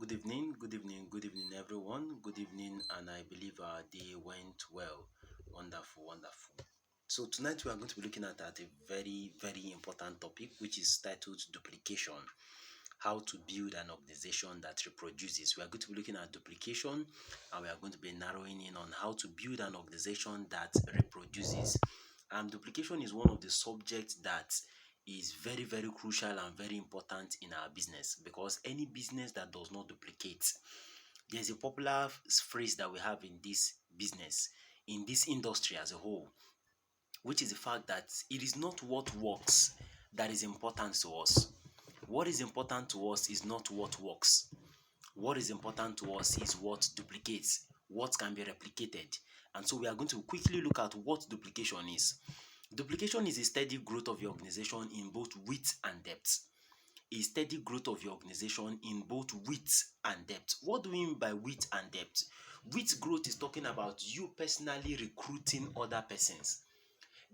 Good evening, everyone. Good evening, and I believe our day went well. Wonderful, wonderful. So, tonight we are going to be looking at a very, very important topic, which is titled duplication. How to build an organization that reproduces. We are going to be looking at duplication, and we are going to be narrowing in on how to build an organization that reproduces. Duplication is one of the subjects that is very, very crucial and very important in our business, because any business that does not duplicate, there's a popular phrase that we have in this business, in this industry as a whole, which is the fact that it is not what works that is important to us. What is important to us is not what works. What is important to us is what duplicates, what can be replicated. And so we are going to quickly look at what duplication is. Duplication is a steady growth of your organization in both width and depth. A steady growth of your organization in both width and depth. What do we mean by width and depth? Width growth is talking about you personally recruiting other persons,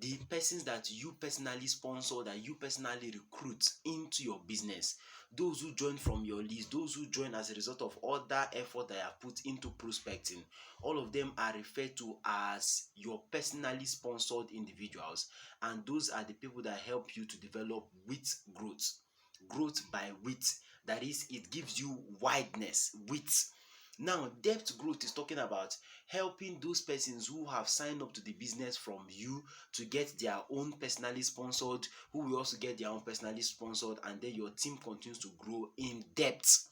the persons that you personally sponsor, that you personally recruit into your business, those who join from your list, those who join as a result of other effort that you have put into prospecting, all of them are referred to as your personally sponsored individuals, and those are the people that help you to develop width growth, growth by width. That is, it gives you wideness, width. Now, depth growth is talking about helping those persons who have signed up to the business from you to get their own personally sponsored, who will also get their own personally sponsored, and then your team continues to grow in depth.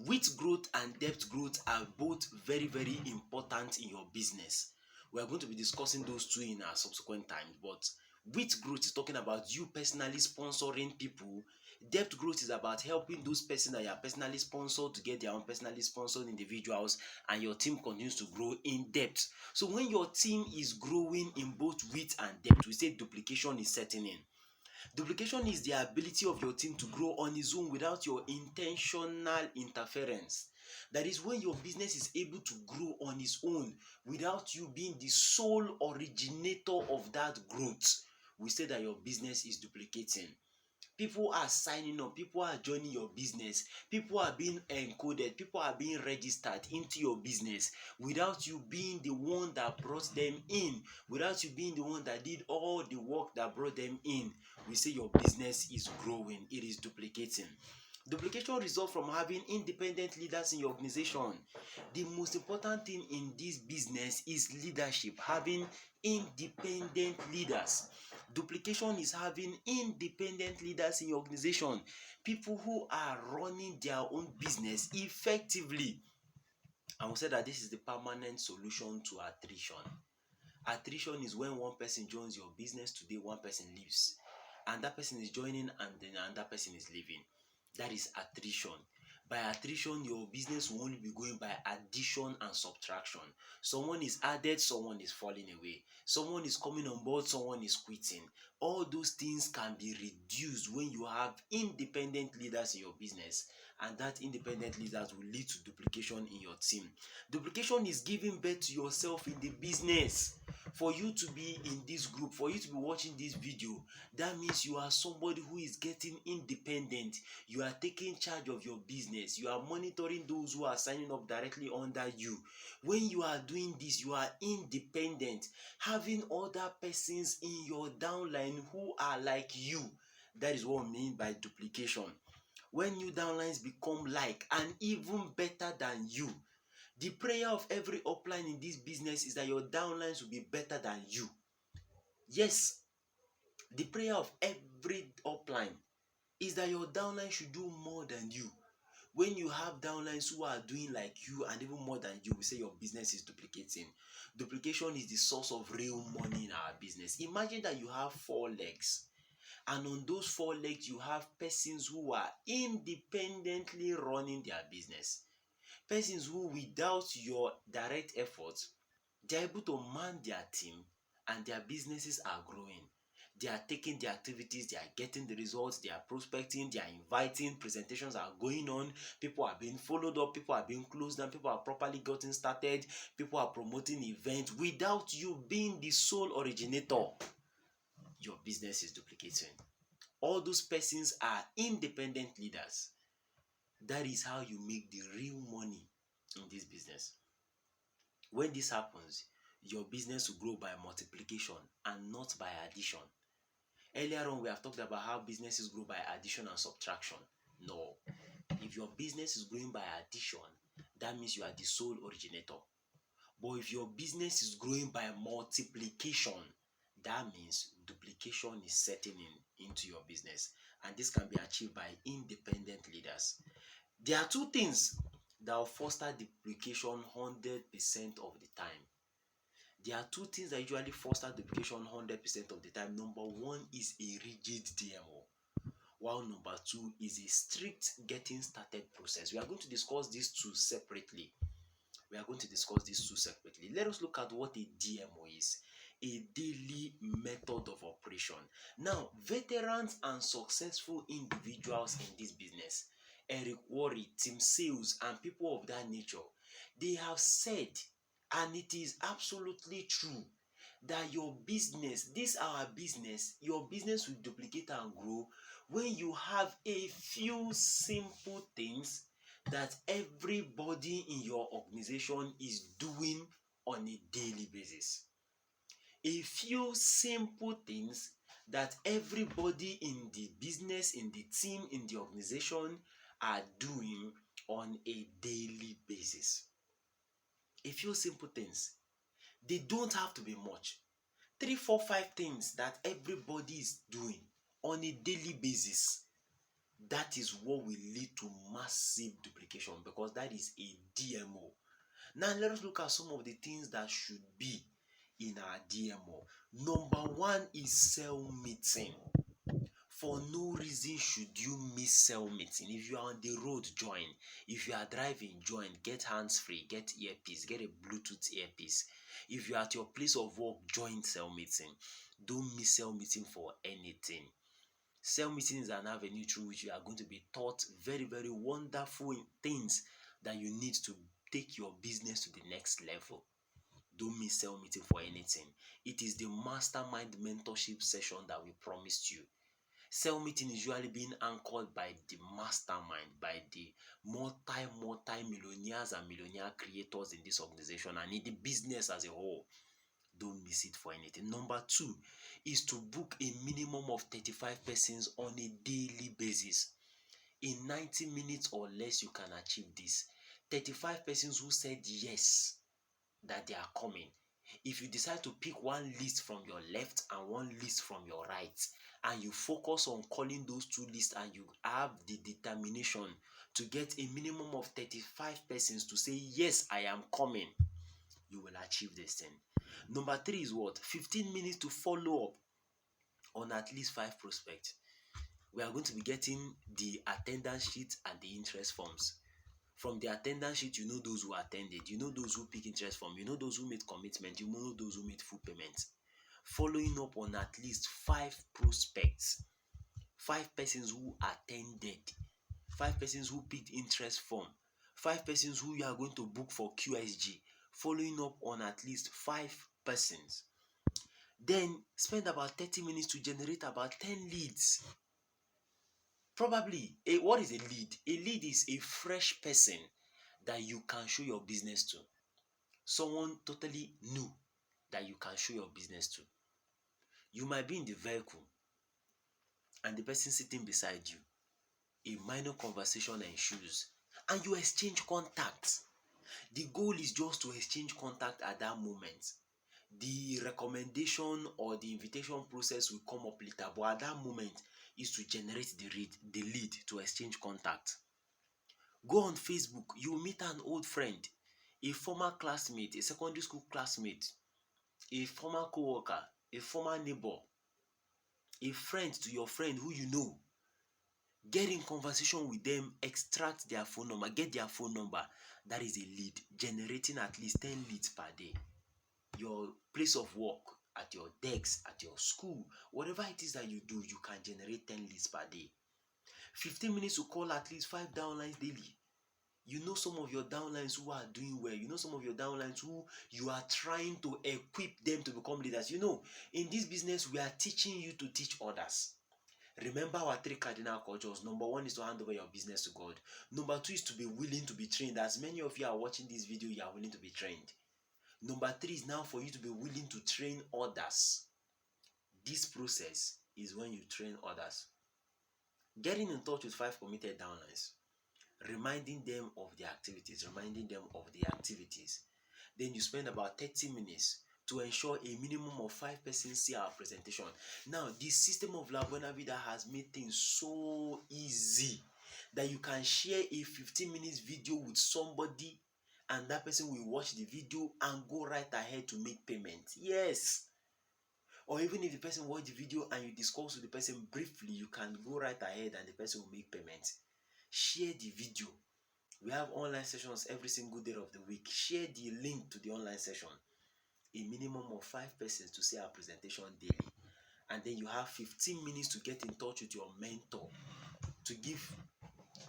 Width growth and depth growth are both very, very important in your business. We are going to be discussing those two in our subsequent times, but width growth is talking about you personally sponsoring people. Depth growth is about helping those persons that you are personally sponsored to get their own personally sponsored individuals, and your team continues to grow in depth. So when your team is growing in both width and depth, we say duplication is setting in. Duplication is the ability of your team to grow on its own without your intentional interference. That is, when your business is able to grow on its own without you being the sole originator of that growth, we say that your business is duplicating. People are signing up, people are joining your business, people are being encoded, people are being registered into your business without you being the one that brought them in, without you being the one that did all the work that brought them in. We say your business is growing, it is duplicating. Duplication results from having independent leaders in your organization. The most important thing in this business is leadership, having independent leaders. Duplication is having independent leaders in your organization, people who are running their own business effectively. And we said that this is the permanent solution to attrition. Attrition is when one person joins your business today, one person leaves, and that person is joining and then another person is leaving. That is attrition. By attrition, your business will only be going by addition and subtraction. Someone is added, someone is falling away. Someone is coming on board, someone is quitting. All those things can be reduced when you have independent leaders in your business, and that independent leaders will lead to duplication in your team. Duplication is giving birth to yourself in the business. For you to be in this group, for you to be watching this video, that means you are somebody who is getting independent. You are taking charge of your business. You are monitoring those who are signing up directly under you. When you are doing this, you are independent. Having other persons in your downline who are like you, that is what we mean by duplication. When new downlines become like and even better than you, the prayer of every upline in this business is that your downlines will be better than you. Yes, the prayer of every upline is that your downline should do more than you. When you have downlines who are doing like you and even more than you, we say your business is duplicating. Duplication is the source of real money in our business. Imagine that you have 4 legs, and on those 4 legs you have persons who are independently running their business. Persons who, without your direct efforts, they are able to man their team and their businesses are growing. They are taking the activities, they are getting the results, they are prospecting, they are inviting, presentations are going on, people are being followed up, people are being closed down, people are properly getting started, people are promoting events without you being the sole originator. Your business is duplicating. All those persons are independent leaders. That is how you make the real money in this business. When this happens, your business will grow by multiplication and not by addition. Earlier on, we have talked about how businesses grow by addition and subtraction. No. If your business is growing by addition, that means you are the sole originator. But if your business is growing by multiplication, that means duplication is setting into your business. And this can be achieved by independent leaders. There are two things that will foster duplication 100% of the time. There are two things that usually foster duplication 100% of the time. Number one is a rigid DMO, while number two is a strict getting started process. We are going to discuss these two separately. Let us look at what a DMO is. A daily method of operation. Now, veterans and successful individuals in this business, Eric Worre, Tim Sales, and people of that nature, they have said, and it is absolutely true, that your business, your business will duplicate and grow when you have a few simple things that everybody in your organization is doing on a daily basis. A few simple things that everybody in the business, in the team, in the organization are doing on a daily basis. A few simple things. They don't have to be much. 3, 4, 5 things that everybody is doing on a daily basis. That is what will lead to massive duplication, because that is a DMO. Now let us look at some of the things that should be in our DMO. Number one is cell meeting. For no reason should you miss cell meeting. If you are on the road, join. If you are driving, join. Get hands free, get earpiece, get a Bluetooth earpiece. If you are at your place of work, join cell meeting. Don't miss cell meeting for anything. Cell meeting is an avenue through which you are going to be taught very, very wonderful things that you need to take your business to the next level. Don't miss cell meeting for anything. It is the mastermind mentorship session that we promised you. Cell meeting is usually being anchored by the mastermind, by the multi-millionaires and millionaire creators in this organization and in the business as a whole. Don't miss it for anything. Number two is to book a minimum of 35 persons on a daily basis. In 90 minutes or less, you can achieve this. 35 persons who said yes, that they are coming. If you decide to pick one list from your left and one list from your right, and you focus on calling those two lists, and you have the determination to get a minimum of 35 persons to say, yes, I am coming, you will achieve this thing. Number three is what? 15 minutes to follow up on at least 5 prospects. We are going to be getting the attendance sheet and the interest forms. From the attendance sheet, you know those who attended, you know those who pick interest form, you know those who made commitment, you know those who made full payment. Following up on at least 5 prospects, 5 persons who attended, 5 persons who picked interest form, 5 persons who you are going to book for QSG. Following up on at least 5 persons. Then spend about 30 minutes to generate about 10 leads. Probably, what is a lead? A lead is a fresh person that you can show your business to. Someone totally new that you can show your business to. You might be in the vehicle and the person sitting beside you, a minor conversation ensues and you exchange contacts. The goal is just to exchange contact at that moment. The recommendation or the invitation process will come up later, but at that moment is to generate the lead to exchange contact. Go on Facebook, you meet an old friend, a former classmate, a secondary school classmate, a former co-worker, a former neighbor, a friend to your friend who you know. Get in conversation with them, extract their phone number, get their phone number. That is a lead, generating at least 10 leads per day. Your place of work, at your desk, at your school, whatever it is that you do, you can generate 10 leads per day. 15 minutes to call at least 5 downlines daily. You know some of your downlines who are doing well. You know some of your downlines who you are trying to equip them to become leaders. You know, in this business, we are teaching you to teach others. Remember our three cardinal cultures. Number one is to hand over your business to God. Number two is to be willing to be trained. As many of you are watching this video, you are willing to be trained. Number three is now for you to be willing to train others. This process is when you train others. Getting in touch with 5 committed downlines, reminding them of the activities, Then you spend about 30 minutes to ensure a minimum of 5 persons see our presentation. Now, the system of La Buena Vida has made things so easy that you can share a 15 minutes video with somebody and that person will watch the video and go right ahead to make payment. Yes. Or even if the person watch the video and you discuss with the person briefly, you can go right ahead and the person will make payment. Share the video. We have online sessions every single day of the week. Share the link to the online session. A minimum of 5 persons to see our presentation daily. And then you have 15 minutes to get in touch with your mentor, to give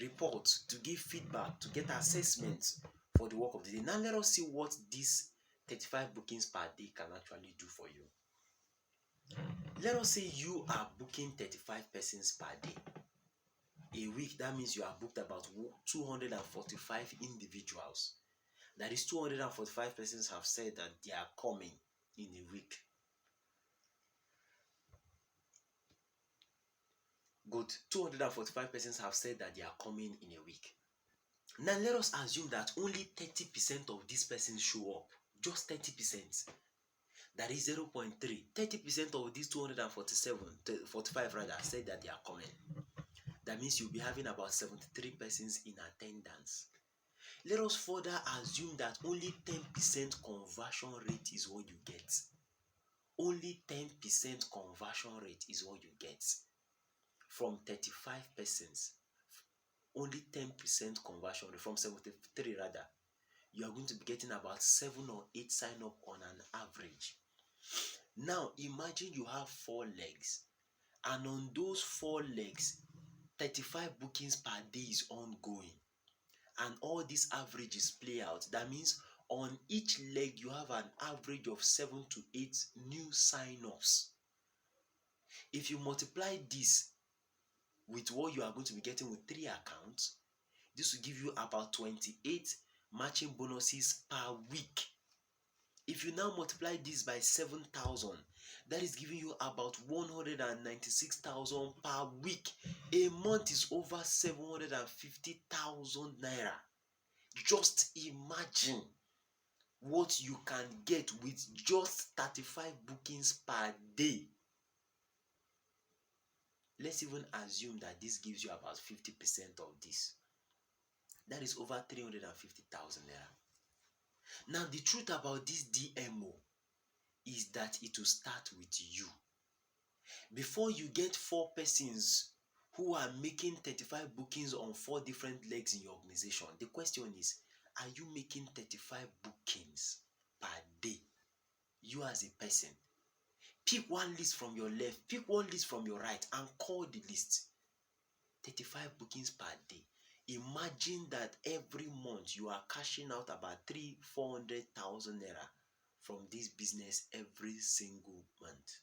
reports, to give feedback, to get assessments for the work of the day. Now let us see what these 35 bookings per day can actually do for you. Let us say you are booking 35 persons per day. A week, that means you have booked about 245 individuals. That is 245 persons have said that they are coming in a week. Good. 245 persons have said that they are coming in a week. Now let us assume that only 30% of these persons show up. Just 30%. That is 0.3. 30% of these 45 rather said that they are coming. That means you'll be having about 73 persons in attendance. Let us further assume that only 10% conversion rate is what you get. Only 10% conversion rate is what you get. From 35 persons, only 10% conversion rate, from 73 rather, you are going to be getting about 7 or 8 sign up on an average. Now imagine you have 4 legs, and on those 4 legs, 35 bookings per day is ongoing, and all these averages play out. That means on each leg you have an average of 7 to 8 new sign-ups. If you multiply this with what you are going to be getting with 3 accounts, this will give you about 28 matching bonuses per week. If you now multiply this by 7,000, that is giving you about 196,000 per week. A month is over 750,000 naira. Just imagine what you can get with just 35 bookings per day. Let's even assume that this gives you about 50% of this. That is over 350,000 naira. Now, the truth about this DMO is that it will start with you. Before you get 4 persons who are making 35 bookings on 4 different legs in your organization, the question is, are you making 35 bookings per day? You as a person, pick one list from your left, pick one list from your right, and call the list. 35 bookings per day. Imagine that every month you are cashing out about 300,000-400,000 naira from this business every single month.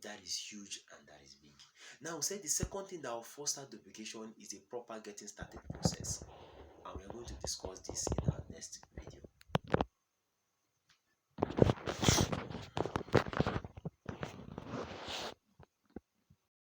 That is huge and that is big. Now, say the second thing that will foster duplication is a proper getting started process, and we are going to discuss this in our next